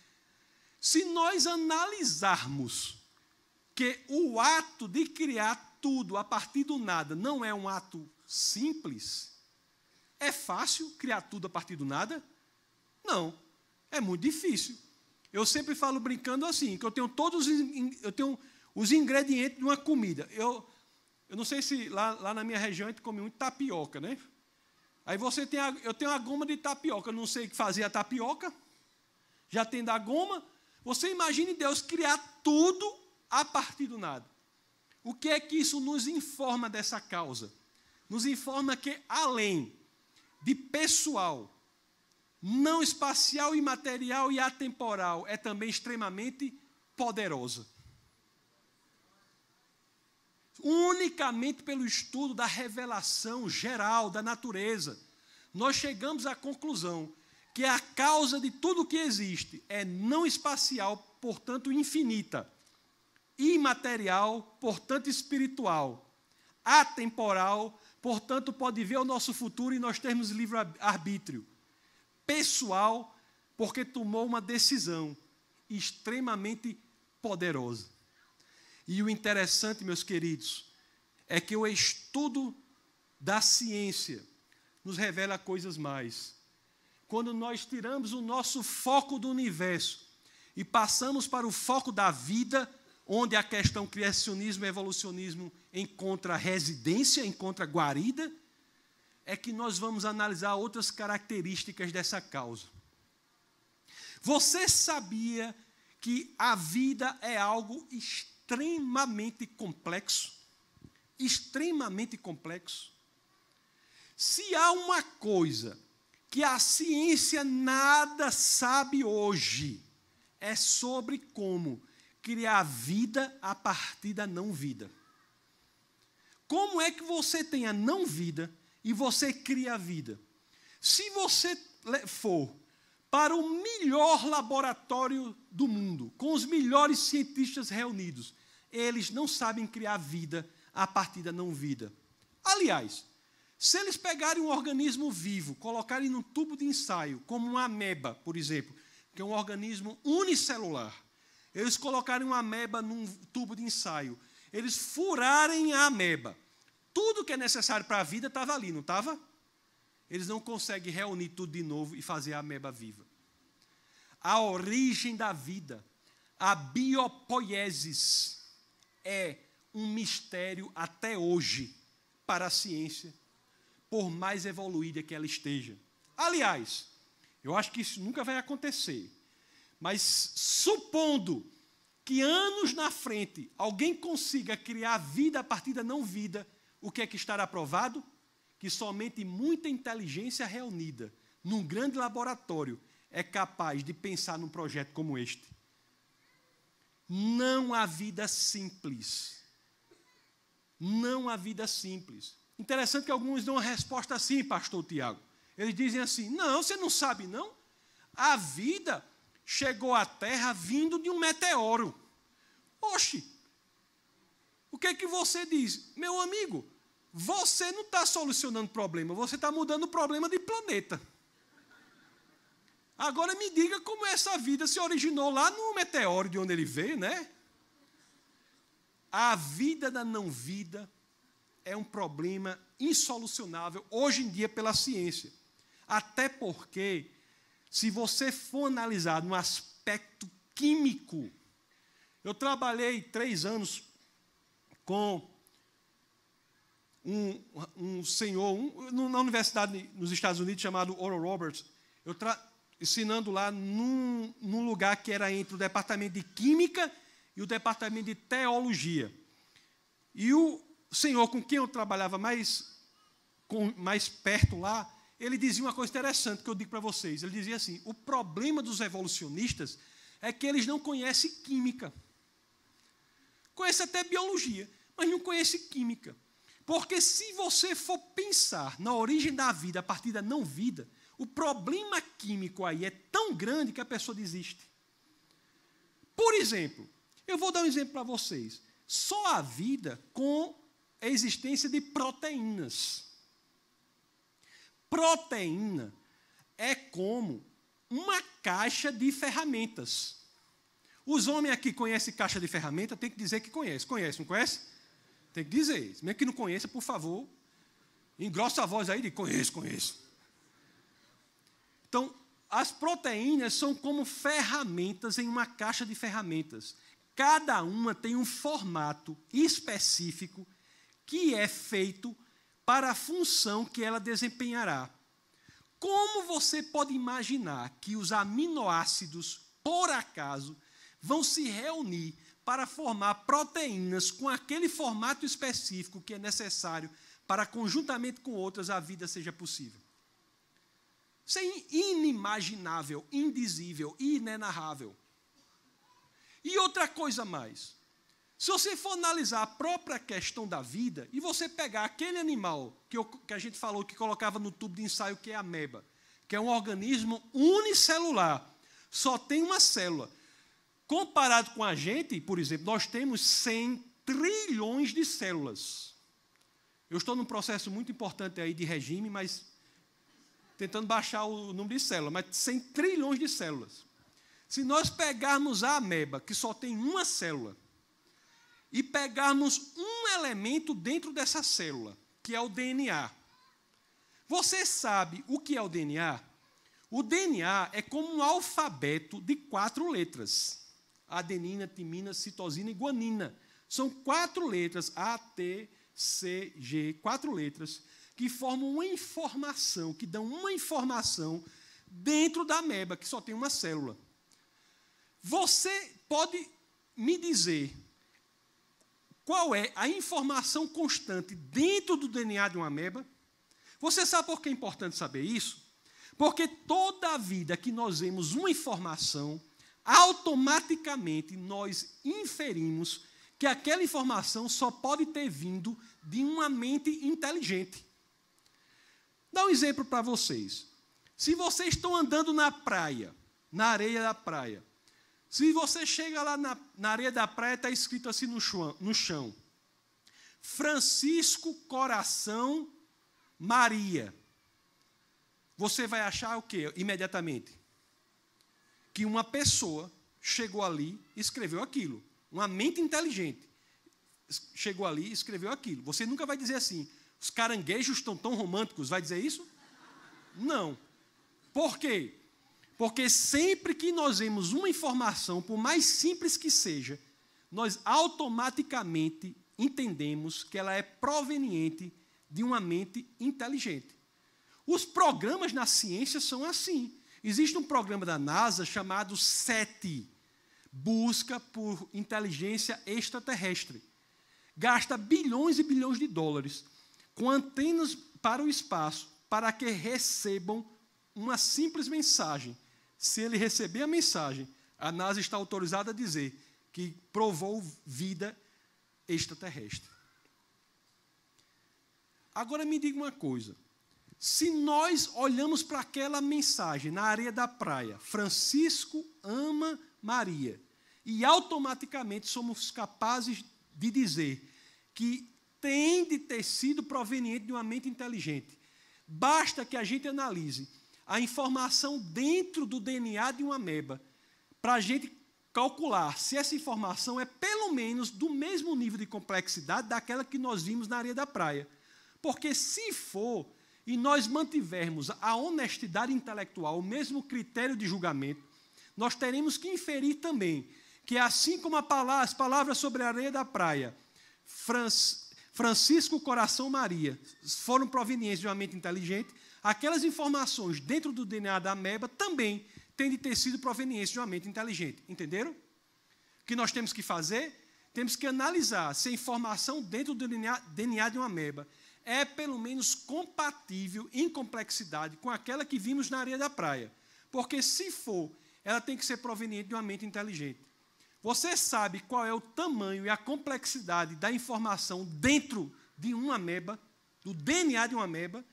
se nós analisarmos que o ato de criar tudo a partir do nada não é um ato simples, é fácil criar tudo a partir do nada? Não, é muito difícil. Eu sempre falo brincando assim, que eu tenho os ingredientes de uma comida. Eu não sei se lá na minha região a gente come muito tapioca, né? Aí eu tenho a goma de tapioca, eu não sei fazer a tapioca, já tem da goma. Você imagine Deus criar tudo a partir do nada. O que é que isso nos informa dessa causa? Nos informa que, além de pessoal, não espacial, imaterial e atemporal, é também extremamente poderosa. Unicamente pelo estudo da revelação geral da natureza, nós chegamos à conclusão que a causa de tudo que existe é não espacial, portanto infinita, imaterial, portanto espiritual, atemporal, portanto pode ver o nosso futuro e nós termos livre-arbítrio, pessoal, porque tomou uma decisão extremamente poderosa. E o interessante, meus queridos, é que o estudo da ciência nos revela coisas mais. Quando nós tiramos o nosso foco do universo e passamos para o foco da vida, onde a questão criacionismo e evolucionismo encontra residência, encontra guarida, é que nós vamos analisar outras características dessa causa. Você sabia que a vida é algo extremamente complexo? Extremamente complexo. Se há uma coisa que a ciência nada sabe hoje, é sobre como criar vida a partir da não-vida. Como é que você tem a não-vida e você cria a vida? Se você for para o melhor laboratório do mundo, com os melhores cientistas reunidos, eles não sabem criar vida a partir da não-vida. Aliás, se eles pegarem um organismo vivo, colocarem num tubo de ensaio, como uma ameba, por exemplo, que é um organismo unicelular, eles colocarem uma ameba num tubo de ensaio, eles furarem a ameba, tudo que é necessário para a vida estava ali, não estava? Eles não conseguem reunir tudo de novo e fazer a ameba viva. A origem da vida, a biopoiesis, é um mistério até hoje para a ciência, por mais evoluída que ela esteja. Aliás, eu acho que isso nunca vai acontecer, mas supondo que anos na frente alguém consiga criar vida a partir da não-vida, o que é que estará provado? Que somente muita inteligência reunida num grande laboratório é capaz de pensar num projeto como este. Não há vida simples. Não há vida simples. Interessante que alguns dão uma resposta assim, pastor Tiago. Eles dizem assim: não, você não sabe não? A vida chegou à Terra vindo de um meteoro. Oxe, o que é que você diz? Meu amigo, você não está solucionando problema, você está mudando o problema de planeta. Agora me diga como essa vida se originou lá no meteoro de onde ele veio, né? A vida da não-vida é um problema insolucionável hoje em dia pela ciência. Até porque, se você for analisar no aspecto químico, eu trabalhei 3 anos com um senhor na universidade nos Estados Unidos chamado Oral Roberts, ensinando lá num lugar que era entre o departamento de Química e o departamento de Teologia. E o senhor com quem eu trabalhava mais perto lá, ele dizia uma coisa interessante que eu digo para vocês. Ele dizia assim: o problema dos evolucionistas é que eles não conhecem química. Conhecem até biologia, mas não conhecem química. Porque se você for pensar na origem da vida a partir da não-vida, o problema químico aí é tão grande que a pessoa desiste. Por exemplo, eu vou dar um exemplo para vocês. Só a vida com a existência de proteínas. Proteína é como uma caixa de ferramentas. Os homens aqui conhecem caixa de ferramenta, tem que dizer que conhece. Conhece, não conhece? Tem que dizer. Mesmo que não conheça, por favor, engrossa a voz aí de conheço, conheço. Então, as proteínas são como ferramentas em uma caixa de ferramentas. Cada uma tem um formato específico que é feito para a função que ela desempenhará. Como você pode imaginar que os aminoácidos, por acaso, vão se reunir para formar proteínas com aquele formato específico que é necessário para, conjuntamente com outras, a vida seja possível? Isso é inimaginável, indizível, inenarrável. E outra coisa mais. Se você for analisar a própria questão da vida, e você pegar aquele animal que a gente falou que colocava no tubo de ensaio, que é a ameba, que é um organismo unicelular, só tem uma célula. Comparado com a gente, por exemplo, nós temos 100 trilhões de células. Eu estou num processo muito importante aí de regime, mas tentando baixar o número de células, mas 100 trilhões de células. Se nós pegarmos a ameba, que só tem uma célula, e pegarmos um elemento dentro dessa célula, que é o DNA. Você sabe o que é o DNA? O DNA é como um alfabeto de 4 letras. Adenina, timina, citosina e guanina. São 4 letras, A, T, C, G, 4 letras, que formam uma informação, que dão uma informação dentro da ameba, que só tem uma célula. Você pode me dizer qual é a informação constante dentro do DNA de uma ameba? Você sabe por que é importante saber isso? Porque toda vida que nós vemos uma informação, automaticamente nós inferimos que aquela informação só pode ter vindo de uma mente inteligente. Dá um exemplo para vocês. Se vocês estão andando na praia, na areia da praia, se você chega lá na areia da praia, está escrito assim no chão: Francisco Coração Maria. Você vai achar o quê, imediatamente? Que uma pessoa chegou ali e escreveu aquilo. Uma mente inteligente chegou ali e escreveu aquilo. Você nunca vai dizer assim: os caranguejos estão tão românticos. Vai dizer isso? Não. Por quê? Porque sempre que nós vemos uma informação, por mais simples que seja, nós automaticamente entendemos que ela é proveniente de uma mente inteligente. Os programas na ciência são assim. Existe um programa da NASA chamado SETI, Busca por Inteligência Extraterrestre. Gasta bilhões e bilhões de dólares com antenas para o espaço para que recebam uma simples mensagem. Se ele receber a mensagem, a NASA está autorizada a dizer que provou vida extraterrestre. Agora me diga uma coisa. Se nós olhamos para aquela mensagem na areia da praia, Francisco ama Maria, e automaticamente somos capazes de dizer que tem de ter sido proveniente de uma mente inteligente, basta que a gente analise a informação dentro do DNA de uma ameba, para a gente calcular se essa informação é pelo menos do mesmo nível de complexidade daquela que nós vimos na areia da praia. Porque se for, e nós mantivermos a honestidade intelectual, o mesmo critério de julgamento, nós teremos que inferir também que, assim como as palavras sobre a areia da praia, Francisco Coração Maria, foram provenientes de uma mente inteligente, aquelas informações dentro do DNA da ameba também têm de ter sido provenientes de uma mente inteligente. Entenderam? O que nós temos que fazer? Temos que analisar se a informação dentro do DNA de uma ameba é pelo menos compatível em complexidade com aquela que vimos na areia da praia. Porque, se for, ela tem que ser proveniente de uma mente inteligente. Você sabe qual é o tamanho e a complexidade da informação dentro de uma ameba, do DNA de uma ameba?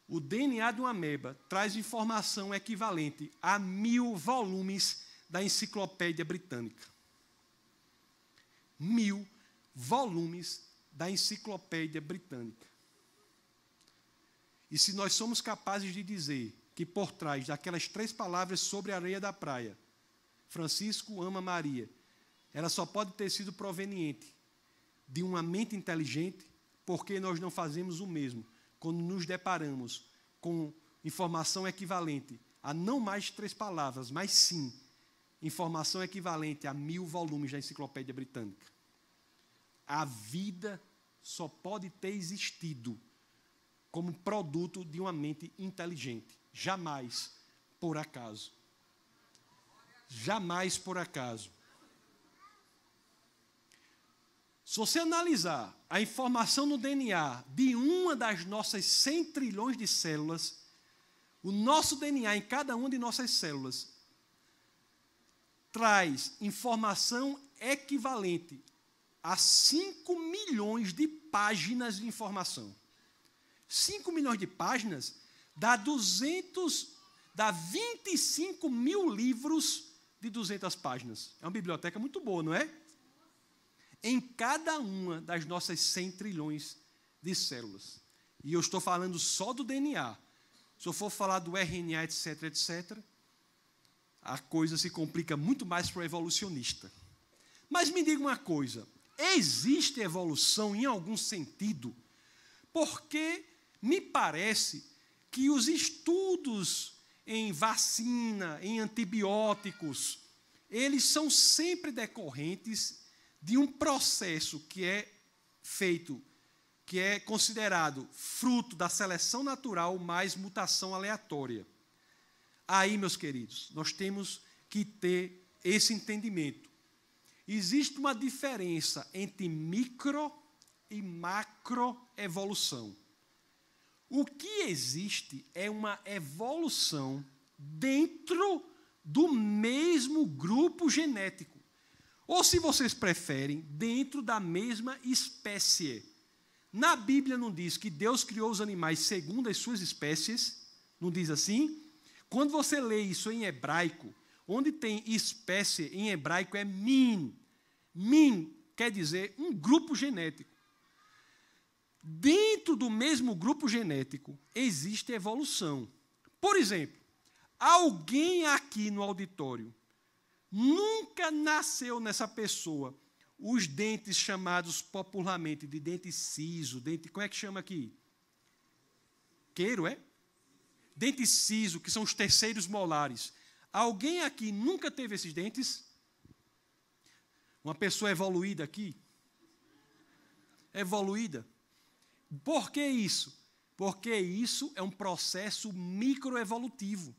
O DNA de uma ameba traz informação equivalente a 1000 volumes da Enciclopédia Britânica. 1000 volumes da Enciclopédia Britânica. E se nós somos capazes de dizer que por trás daquelas 3 palavras sobre a areia da praia, Francisco ama Maria, ela só pode ter sido proveniente de uma mente inteligente, porque nós não fazemos o mesmo quando nos deparamos com informação equivalente a não mais 3 palavras, mas sim informação equivalente a 1000 volumes da Enciclopédia Britânica. A vida só pode ter existido como produto de uma mente inteligente. Jamais por acaso. Jamais por acaso. Se você analisar a informação no DNA de uma das nossas 100 trilhões de células, o nosso DNA em cada uma de nossas células traz informação equivalente a 5 milhões de páginas de informação. 5 milhões de páginas dá 25 mil livros de 200 páginas. É uma biblioteca muito boa, não é? Em cada uma das nossas 100 trilhões de células. E eu estou falando só do DNA. Se eu for falar do RNA, etc., etc., a coisa se complica muito mais para o evolucionista. Mas me diga uma coisa, existe evolução em algum sentido? Porque me parece que os estudos em vacina, em antibióticos, eles são sempre decorrentes de um processo que é feito, que é considerado fruto da seleção natural mais mutação aleatória. Aí, meus queridos, nós temos que ter esse entendimento. Existe uma diferença entre micro e macroevolução. O que existe é uma evolução dentro do mesmo grupo genético. Ou, se vocês preferem, dentro da mesma espécie. Na Bíblia não diz que Deus criou os animais segundo as suas espécies? Não diz assim? Quando você lê isso em hebraico, onde tem espécie em hebraico é min. Min quer dizer um grupo genético. Dentro do mesmo grupo genético existe evolução. Por exemplo, alguém aqui no auditório nunca nasceu nessa pessoa os dentes chamados popularmente de dente ciso, dente, como é que chama aqui? Queiro, é? Dente ciso, que são os terceiros molares. Alguém aqui nunca teve esses dentes? Uma pessoa evoluída aqui? Evoluída? Por que isso? Porque isso é um processo microevolutivo.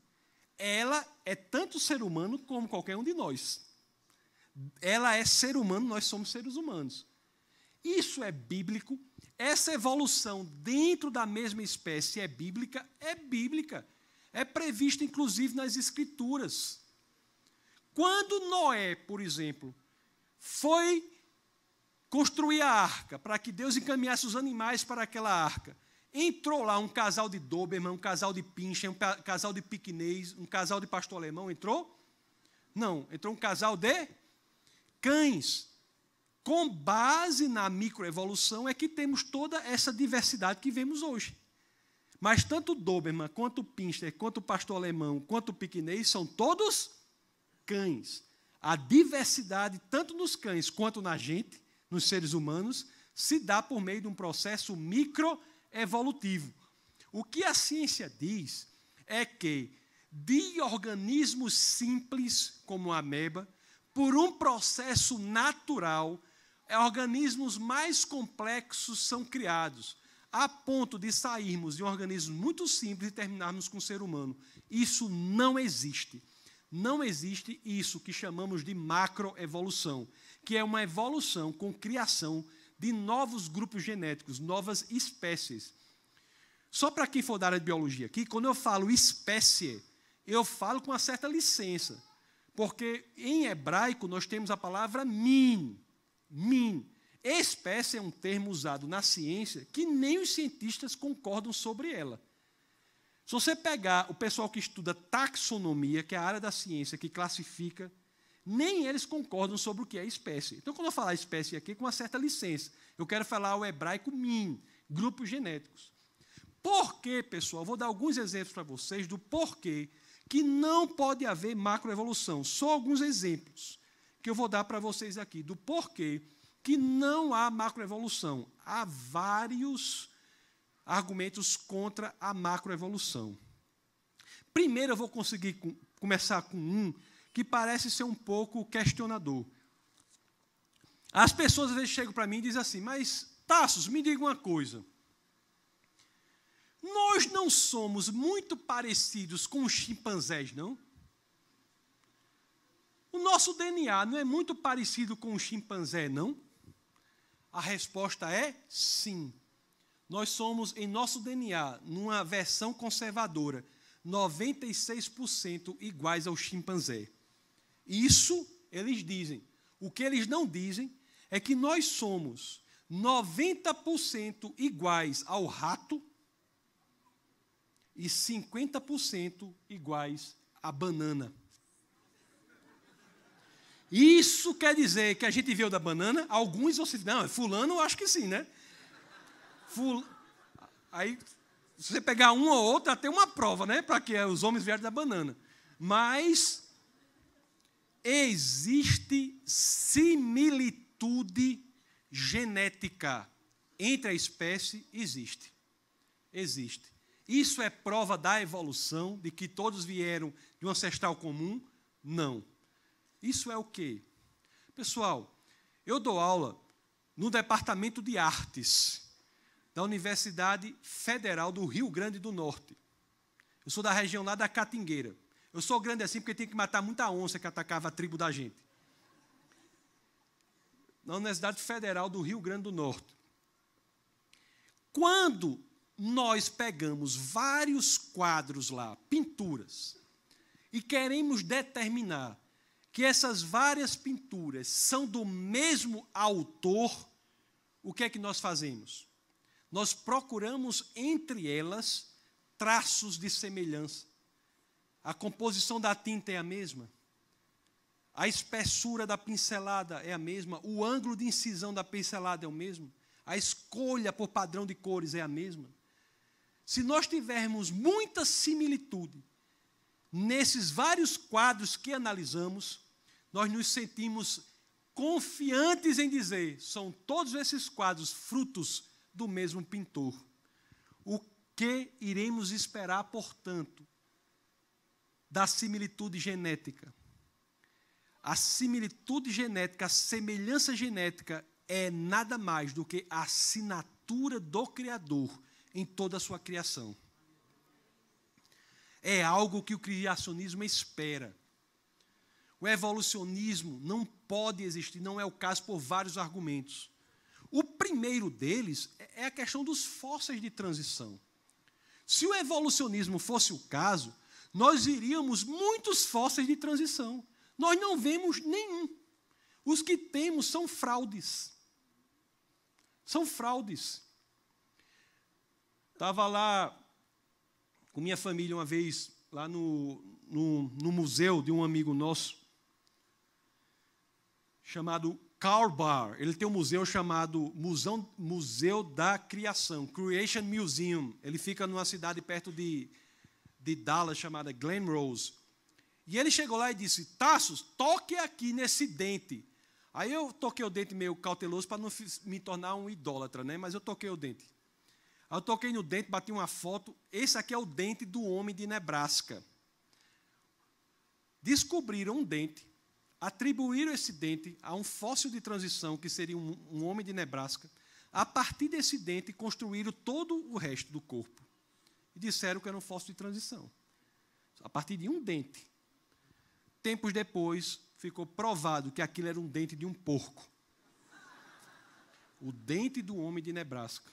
Ela é tanto ser humano como qualquer um de nós. Ela é ser humano, nós somos seres humanos. Isso é bíblico. Essa evolução dentro da mesma espécie é bíblica? É bíblica. É prevista, inclusive, nas Escrituras. Quando Noé, por exemplo, foi construir a arca, para que Deus encaminhasse os animais para aquela arca, entrou lá um casal de Doberman, um casal de Pinscher, um casal de piquinês, um casal de pastor alemão, entrou? Não, entrou um casal de cães. Com base na microevolução é que temos toda essa diversidade que vemos hoje. Mas tanto o Doberman, quanto o Pinscher, quanto o pastor alemão, quanto o piquinês, são todos cães. A diversidade, tanto nos cães quanto na gente, nos seres humanos, se dá por meio de um processo microevolutivo. O que a ciência diz é que de organismos simples, como a ameba, por um processo natural, organismos mais complexos são criados, a ponto de sairmos de um organismo muito simples e terminarmos com o ser humano. Isso não existe. Não existe isso que chamamos de macroevolução, que é uma evolução com criação de novos grupos genéticos, novas espécies. Só para quem for da área de biologia aqui, quando eu falo espécie, eu falo com uma certa licença, porque em hebraico nós temos a palavra min. Min. Espécie é um termo usado na ciência que nem os cientistas concordam sobre ela. Se você pegar o pessoal que estuda taxonomia, que é a área da ciência que classifica, nem eles concordam sobre o que é espécie. Então, quando eu falar espécie aqui, com uma certa licença, eu quero falar o hebraico min, grupos genéticos. Por quê, pessoal? Vou dar alguns exemplos para vocês do porquê que não pode haver macroevolução. Só alguns exemplos que eu vou dar para vocês aqui, do porquê que não há macroevolução. Há vários argumentos contra a macroevolução. Primeiro, eu vou começar com um que parece ser um pouco questionador. As pessoas, às vezes, chegam para mim e dizem assim, mas, Tassos, me diga uma coisa. Nós não somos muito parecidos com os chimpanzés, não? O nosso DNA não é muito parecido com o chimpanzé, não? A resposta é sim. Nós somos, em nosso DNA, numa versão conservadora, 96% iguais ao chimpanzé. Isso eles dizem. O que eles não dizem é que nós somos 90% iguais ao rato e 50% iguais à banana. Isso quer dizer que a gente veio da banana? Alguns você não, fulano eu acho que sim, né? Aí, se você pegar um ou outro, tem uma prova, né? Para que os homens vieram da banana. Mas existe similitude genética entre a espécie, existe. Existe. Isso é prova da evolução, de que todos vieram de um ancestral comum? Não. Isso é o quê? Pessoal, eu dou aula no Departamento de Artes da Universidade Federal do Rio Grande do Norte. Eu sou da região lá da Catingueira. Eu sou grande assim porque tinha que matar muita onça que atacava a tribo da gente. Na Universidade Federal do Rio Grande do Norte. Quando nós pegamos vários quadros lá, pinturas, e queremos determinar que essas várias pinturas são do mesmo autor, o que é que nós fazemos? Nós procuramos entre elas traços de semelhança. A composição da tinta é a mesma, a espessura da pincelada é a mesma, o ângulo de incisão da pincelada é o mesmo, a escolha por padrão de cores é a mesma. Se nós tivermos muita similitude nesses vários quadros que analisamos, nós nos sentimos confiantes em dizer, são todos esses quadros frutos do mesmo pintor. O que iremos esperar, portanto, da similitude genética? A similitude genética, a semelhança genética é nada mais do que a assinatura do Criador em toda a sua criação. É algo que o criacionismo espera. O evolucionismo não pode existir, não é o caso por vários argumentos. O primeiro deles é a questão dos fósseis de transição. Se o evolucionismo fosse o caso, nós veríamos muitos fósseis de transição. Nós não vemos nenhum. Os que temos são fraudes. São fraudes. Estava lá com minha família uma vez, lá no museu de um amigo nosso, chamado Carl Barr. Ele tem um museu chamado Museu da Criação, Creation Museum. Ele fica numa cidade perto de Dallas, chamada Glen Rose. E ele chegou lá e disse, Tassos, toque aqui nesse dente. Aí eu toquei o dente meio cauteloso para não me tornar um idólatra, né? Mas eu toquei o dente. Aí eu toquei no dente, bati uma foto. Esse aqui é o dente do homem de Nebraska. Descobriram um dente, atribuíram esse dente a um fóssil de transição, que seria um homem de Nebraska. A partir desse dente, construíram todo o resto do corpo. E disseram que era um fóssil de transição. A partir de um dente. Tempos depois, ficou provado que aquilo era um dente de um porco. O dente do homem de Nebraska.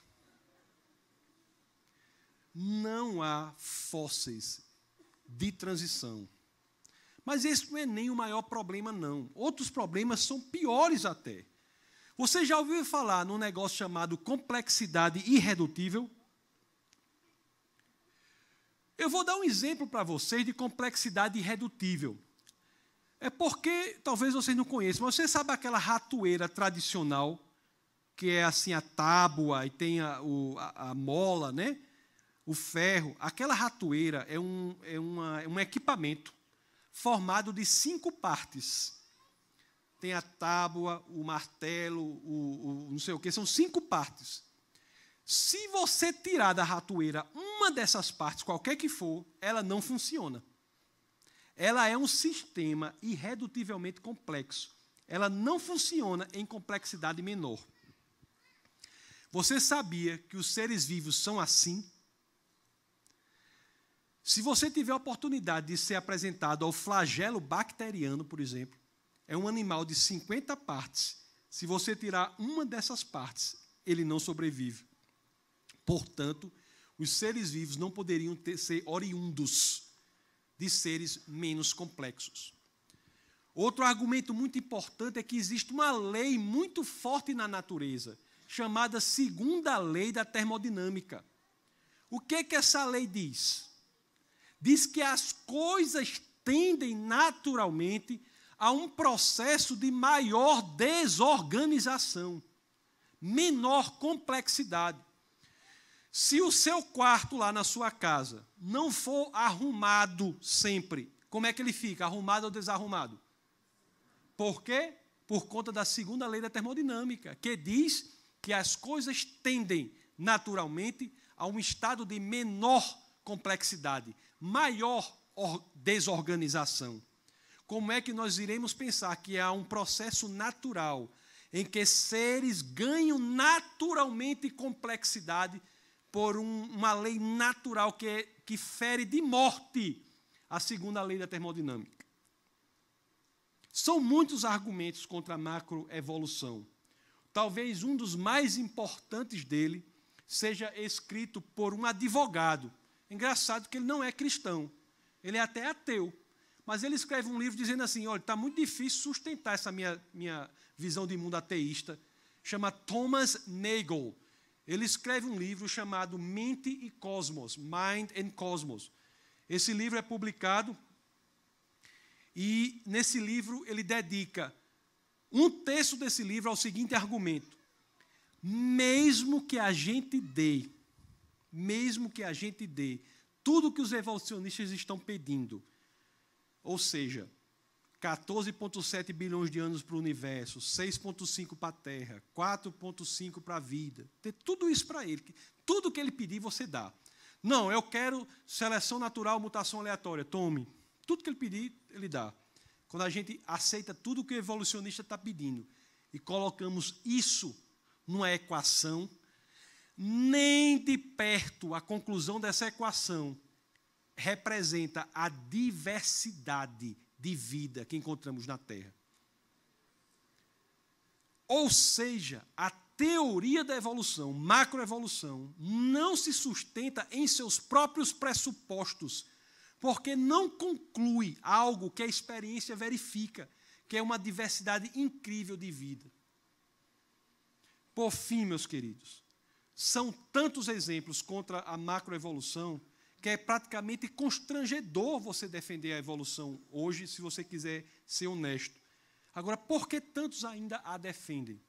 Não há fósseis de transição. Mas esse não é nem o maior problema, não. Outros problemas são piores até. Você já ouviu falar num negócio chamado complexidade irredutível? Eu vou dar um exemplo para vocês de complexidade irredutível. É porque, talvez vocês não conheçam, mas você sabe aquela ratoeira tradicional, que é assim a tábua e tem a mola, né? O ferro. Aquela ratoeira é um equipamento formado de 5 partes. Tem a tábua, o martelo, o não sei o quê, são 5 partes. Se você tirar da ratoeira uma dessas partes, qualquer que for, ela não funciona. Ela é um sistema irredutivelmente complexo. Ela não funciona em complexidade menor. Você sabia que os seres vivos são assim? Se você tiver a oportunidade de ser apresentado ao flagelo bacteriano, por exemplo, é um animal de 50 partes. Se você tirar uma dessas partes, ele não sobrevive. Portanto, os seres vivos não poderiam ser oriundos de seres menos complexos. Outro argumento muito importante é que existe uma lei muito forte na natureza, chamada segunda lei da termodinâmica. O que é que essa lei diz? Diz que as coisas tendem naturalmente a um processo de maior desorganização, menor complexidade. Se o seu quarto lá na sua casa não for arrumado sempre, como é que ele fica? Arrumado ou desarrumado? Por quê? Por conta da segunda lei da termodinâmica, que diz que as coisas tendem naturalmente a um estado de menor complexidade, maior desorganização. Como é que nós iremos pensar que há um processo natural em que seres ganham naturalmente complexidade por uma lei natural que fere de morte a segunda lei da termodinâmica? São muitos argumentos contra a macroevolução. Talvez um dos mais importantes dele seja escrito por um advogado. Engraçado que ele não é cristão, ele é até ateu. Mas ele escreve um livro dizendo assim, olha, está muito difícil sustentar essa minha visão de mundo ateísta. Chama Thomas Nagel. Ele escreve um livro chamado Mente e Cosmos, Mind and Cosmos. Esse livro é publicado e, nesse livro, ele dedica um terço desse livro ao seguinte argumento: mesmo que a gente dê tudo que os evolucionistas estão pedindo, ou seja, 14,7 bilhões de anos para o universo, 6,5 para a Terra, 4,5 para a vida. Ter tudo isso para ele. Tudo que ele pedir, você dá. Não, eu quero seleção natural, mutação aleatória. Tome. Tudo que ele pedir, ele dá. Quando a gente aceita tudo que o evolucionista está pedindo e colocamos isso numa equação, nem de perto a conclusão dessa equação representa a diversidade de vida que encontramos na Terra. Ou seja, a teoria da evolução, macroevolução, não se sustenta em seus próprios pressupostos, porque não conclui algo que a experiência verifica, que é uma diversidade incrível de vida. Por fim, meus queridos, são tantos exemplos contra a macroevolução que é praticamente constrangedor você defender a evolução hoje, se você quiser ser honesto. Agora, por que tantos ainda a defendem?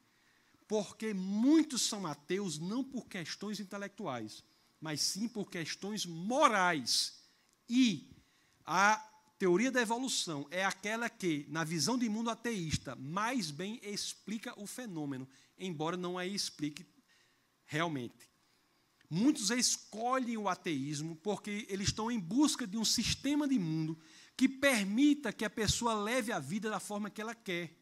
Porque muitos são ateus não por questões intelectuais, mas sim por questões morais. E a teoria da evolução é aquela que, na visão de mundo ateísta, mais bem explica o fenômeno, embora não a explique realmente. Muitos escolhem o ateísmo porque eles estão em busca de um sistema de mundo que permita que a pessoa leve a vida da forma que ela quer.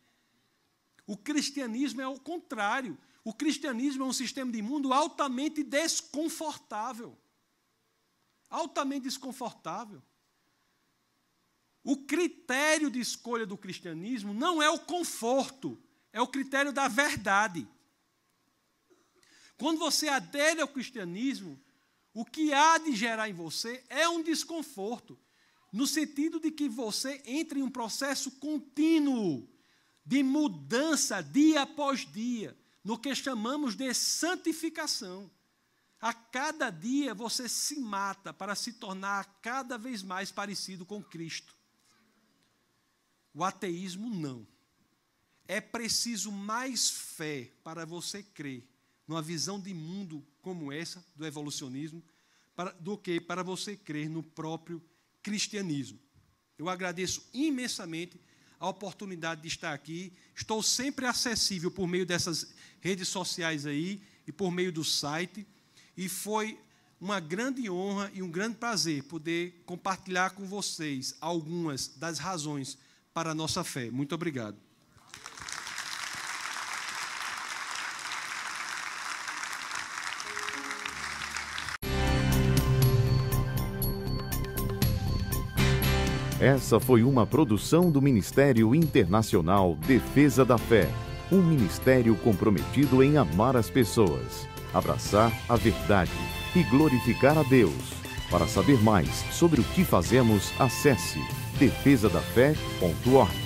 O cristianismo é o contrário. O cristianismo é um sistema de mundo altamente desconfortável. Altamente desconfortável. O critério de escolha do cristianismo não é o conforto, é o critério da verdade. Quando você adere ao cristianismo, o que há de gerar em você é um desconforto, no sentido de que você entra em um processo contínuo de mudança dia após dia, no que chamamos de santificação. A cada dia você se mata para se tornar cada vez mais parecido com Cristo. O ateísmo, não. É preciso mais fé para você crer numa visão de mundo como essa, do evolucionismo, do que para você crer no próprio cristianismo. Eu agradeço imensamente a oportunidade de estar aqui. Estou sempre acessível por meio dessas redes sociais aí e por meio do site. E foi uma grande honra e um grande prazer poder compartilhar com vocês algumas das razões para a nossa fé. Muito obrigado. Essa foi uma produção do Ministério Internacional Defesa da Fé, um ministério comprometido em amar as pessoas, abraçar a verdade e glorificar a Deus. Para saber mais sobre o que fazemos, acesse defesadafé.org.